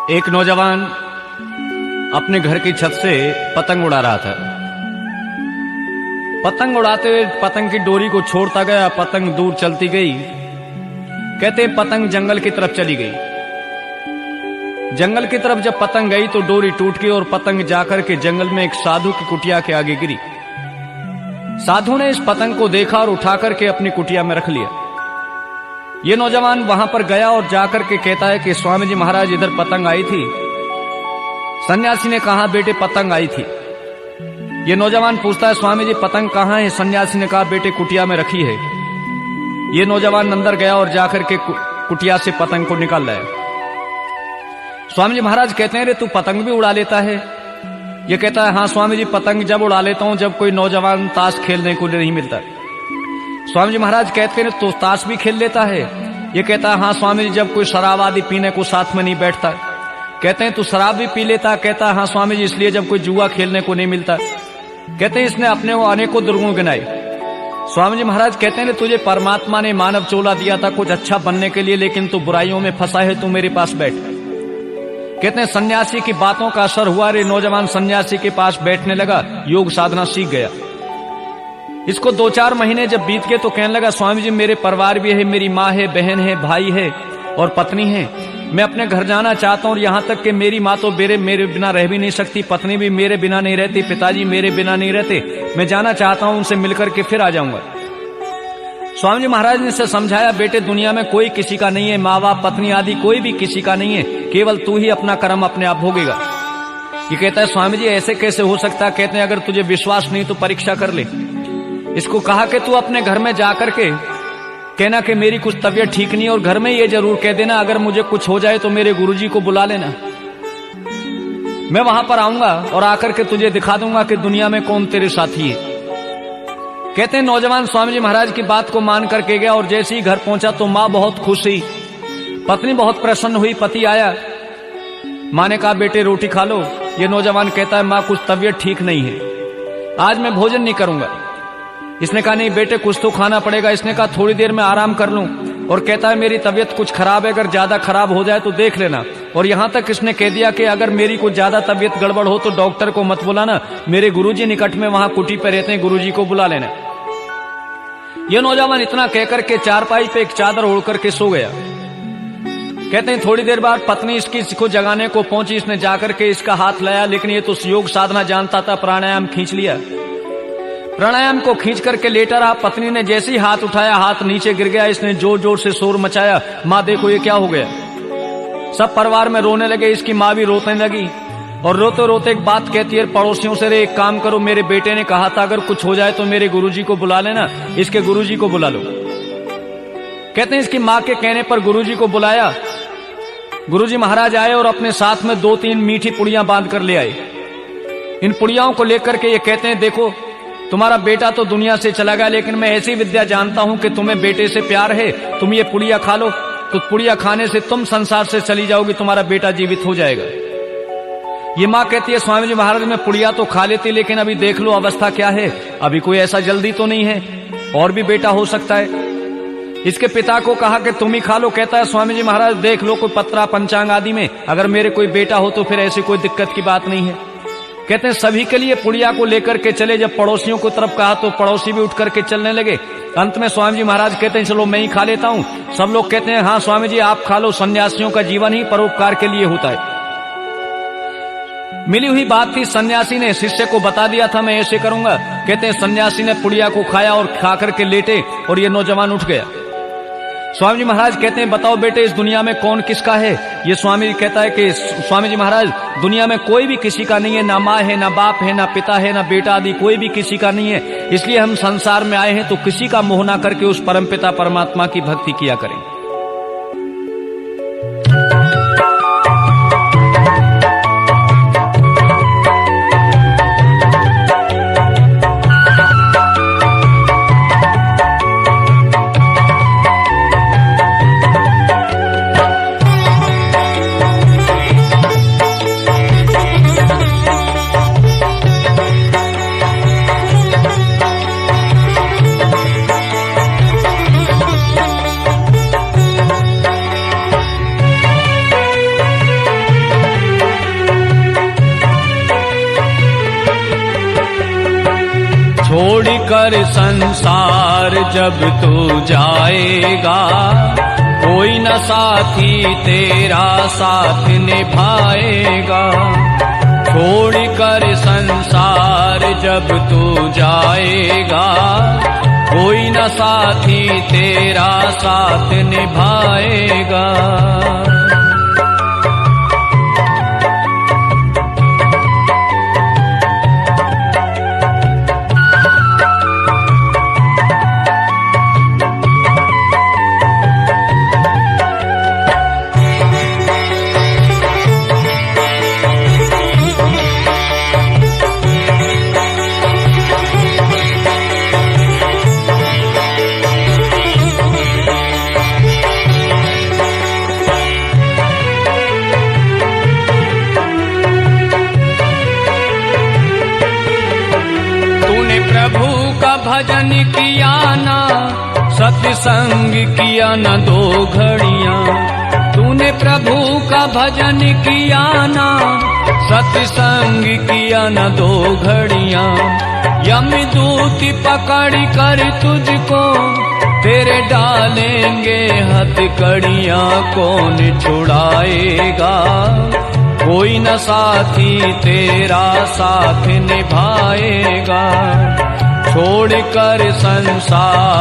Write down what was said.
एक नौजवान अपने घर की छत से पतंग उड़ा रहा था। पतंग उड़ाते हुए पतंग की डोरी को छोड़ता गया, पतंग दूर चलती गई। कहते पतंग जंगल की तरफ चली गई। जंगल की तरफ जब पतंग गई तो डोरी टूट गई और पतंग जाकर के जंगल में एक साधु की कुटिया के आगे गिरी। साधु ने इस पतंग को देखा और उठाकर के अपनी कुटिया में रख लिया। ये नौजवान वहां पर गया और जाकर के कहता है कि स्वामी जी महाराज इधर पतंग आई थी। सन्यासी ने कहा बेटे पतंग आई थी। ये नौजवान पूछता है स्वामी जी पतंग कहाँ है? सन्यासी ने कहा बेटे कुटिया में रखी है। ये नौजवान अंदर गया और जाकर के कुटिया से पतंग को निकाल लाया। स्वामी जी महाराज कहते हैं रे तू पतंग भी उड़ा लेता है? ये कहता है हाँ स्वामी जी पतंग जब उड़ा लेता हूं जब कोई नौजवान ताश खेलने को नहीं मिलता। स्वामी जी महाराज कहते हैं तो ताश भी खेल लेता है? ये कहता है हाँ स्वामी जी जब कोई शराब आदि पीने को साथ में नहीं बैठता। कहते हैं तू शराब भी पी लेता? कहता है हाँ स्वामी जी इसलिए जब कोई जुआ खेलने को नहीं मिलता। कहते हैं इसने अपने को अनेकों दुर्गुण गिनाए। स्वामी जी महाराज कहते हैं तुझे परमात्मा ने मानव चोला दिया था कुछ अच्छा बनने के लिए, लेकिन तू बुराइयों में फंसा है, तू मेरे पास बैठ। कहते हैं सन्यासी की बातों का असर हुआ। रे नौजवान सन्यासी के पास बैठने लगा, योग साधना सीख गया। इसको 2-4 महीने जब बीत गए तो कहने लगा स्वामी जी मेरे परिवार भी है, मेरी माँ है, बहन है, भाई है और पत्नी है। मैं अपने घर जाना चाहता हूं और यहां तक कि मेरी माँ तो मेरे बिना रह भी नहीं सकती, पत्नी भी मेरे बिना नहीं रहती, पिताजी मेरे बिना नहीं रहते। मैं जाना चाहता हूं, उनसे मिलकर के फिर आ जाऊंगा। स्वामी जी महाराज ने इसे समझाया बेटे दुनिया में कोई किसी का नहीं है, माँ बाप पत्नी आदि कोई भी किसी का नहीं है, केवल तू ही अपना कर्म अपने आप भोगेगा। ये कहता है स्वामी जी ऐसे कैसे हो सकता? कहते हैं अगर तुझे विश्वास नहीं तो परीक्षा कर ले। इसको कहा कि तू अपने घर में जाकर के कहना कि मेरी कुछ तबीयत ठीक नहीं, और घर में ये जरूर कह देना अगर मुझे कुछ हो जाए तो मेरे गुरुजी को बुला लेना। मैं वहां पर आऊंगा और आकर के तुझे दिखा दूंगा कि दुनिया में कौन तेरे साथी है। कहते हैं नौजवान स्वामी जी महाराज की बात को मान करके गया और जैसे ही घर पहुंचा तो माँ बहुत खुश हुई, पत्नी बहुत प्रसन्न हुई। पति आया, माँ ने कहा बेटे रोटी खा लो। ये नौजवान कहता है माँ कुछ तबीयत ठीक नहीं है, आज मैं भोजन नहीं करूंगा। इसने कहा नहीं बेटे कुछ तो खाना पड़ेगा। इसने कहा थोड़ी देर में आराम कर लूं, और कहता है मेरी तबीयत कुछ खराब है, अगर ज्यादा खराब हो जाए तो देख लेना। और यहां तक इसने कह दिया कि अगर मेरी कुछ ज्यादा तबीयत गड़बड़ हो तो डॉक्टर को मत बुलाना, मेरे गुरुजी निकट में वहां कुटी पे रहते हैं, गुरुजी को बुला लेना। यह नौजवान इतना कहकर के चारपाई पे एक चादर ओढ़ करके सो गया। कहते हैं थोड़ी देर बाद पत्नी इसको जगाने को पहुंची। इसने जाकर के इसका हाथ लाया, लेकिन ये तो योग साधना जानता था, प्राणायाम खींच लिया। प्राणायाम को खींच करके लेटा रहा। पत्नी ने जैसे ही हाथ उठाया हाथ नीचे गिर गया। इसने जोर जोर से शोर मचाया, माँ देखो ये क्या हो गया। सब परिवार में रोने लगे, इसकी माँ भी रोने लगी और रोते रोते एक बात कहती है पड़ोसियों से, रे एक काम करो मेरे बेटे ने कहा था अगर कुछ हो जाए तो मेरे गुरुजी को बुला लेना, इसके गुरुजी को बुला लो। कहते हैं इसकी माँ के कहने पर गुरुजी को बुलाया। गुरुजी महाराज आए और अपने साथ में 2-3 मीठी पुड़ियां बांध कर ले आए। इन पुड़ियाओं को लेकर के ये कहते हैं देखो तुम्हारा बेटा तो दुनिया से चला गया, लेकिन मैं ऐसी विद्या जानता हूं कि तुम्हें बेटे से प्यार है, तुम ये पुड़िया खा लो, तो पुड़िया खाने से तुम संसार से चली जाओगी, तुम्हारा बेटा जीवित हो जाएगा। ये माँ कहती है स्वामी जी महाराज मैं पुड़िया तो खा लेती, लेकिन अभी देख लो अवस्था क्या है, अभी कोई ऐसा जल्दी तो नहीं है, और भी बेटा हो सकता है। इसके पिता को कहा कि तुम ही खा लो। कहता है स्वामी जी महाराज देख लो कोई पत्रा पंचांग आदि में अगर मेरे कोई बेटा हो तो फिर ऐसी कोई दिक्कत की बात नहीं है। कहते हैं सभी के लिए पुड़िया को लेकर के चले। जब पड़ोसियों को तरफ कहा तो पड़ोसी भी उठ करके चलने लगे। अंत में स्वामी जी महाराज कहते हैं चलो मैं ही खा लेता हूं। सब लोग कहते हैं हाँ स्वामी जी आप खा लो, सन्यासियों का जीवन ही परोपकार के लिए होता है। मिली हुई बात थी, सन्यासी ने शिष्य को बता दिया था मैं ऐसे करूंगा। कहते हैं सन्यासी ने पुड़िया को खाया और खा करके लेटे और ये नौजवान उठ गया। स्वामी जी महाराज कहते हैं बताओ बेटे इस दुनिया में कौन किसका है? ये स्वामी जी कहता है कि स्वामी जी महाराज दुनिया में कोई भी किसी का नहीं है, ना माँ है, ना बाप है, ना पिता है, ना बेटा आदि कोई भी किसी का नहीं है। इसलिए हम संसार में आए हैं तो किसी का मोह ना करके उस परमपिता परमात्मा की भक्ति किया करें। कर संसार जब तू जाएगा, कोई न साथी तेरा साथ निभाएगा। छोड़ कर संसार जब तू जाएगा, कोई न साथी तेरा साथ निभाएगा। प्रभु का भजन किया ना, सत्संग किया न 2 घड़ियां। तूने प्रभु का भजन किया ना, सत्संग किया न 2 घड़ियां। यमदूत पकड़ कर तुझको तेरे डालेंगे हथकड़ियां, कौन छुड़ाएगा। कोई न साथी तेरा साथ निभाएगा। छोड़ कर संसार